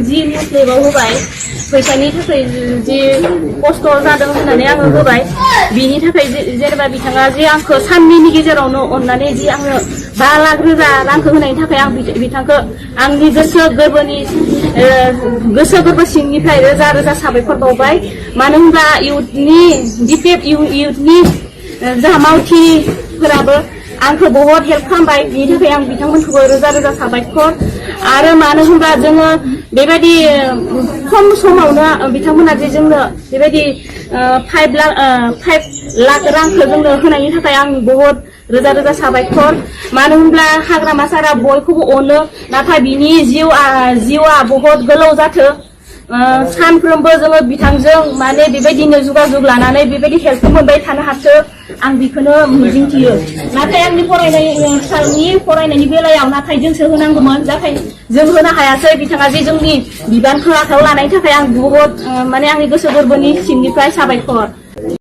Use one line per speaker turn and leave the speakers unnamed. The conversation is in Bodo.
जि मुस्लिमाव होबाय फैसानि थाखाय जि खस्थ' जादों होननानै आङो होबाय बिनि थाखाय जेनेबा बिथाङा जे आंखौ साननैनि गेजेरावनो अननानै जि आङो 5 लाख रोजा रांखौ होनायनि थाखाय आं बिथांखौ आंनि गोसो गोरबो सिंनिफ्राय रोजा रोजा साबायखर बावबाय मानो होनब्ला इउथनि जा मावथिफोराबो आंखौ बहुत हेल्प खालामबाय बिनि थाखाय आं बिथांमोनखौबो रोजा रोजा साबायखर आरो मानो होनब्ला जोङो बेबायदि खम समावनो बिथांमोना जे जोंनो बेबायदि 5 लाख रांखौ जोंनो होनायनि थाखाय आं बहुत रोजा रोजा साबायखर मानो होनब्ला हाग्रामा सारा बयखौबो अनो नाथाय बिनि जिउआ बहुत गोलाव जाथो सानफ्रोमबो जोङो बिथांजों माने बेबायदिनो जुगाजुग लानानै बेबायदि हेल्प मोनबाय थानो हाथो आं बेखौनो मिजिंथियो नाथाय आंनि फरायनायनि बेलायाव नाथाय जोंसो होनांगौमोन नाथाय जों होनो हायासै बिथाङा जे जोंनि बिबानखौ आखायाव लानायनि थाखाय आं बहुत माने आंनि गोसो गोरबोनि सिंनिफ्राय साबायखर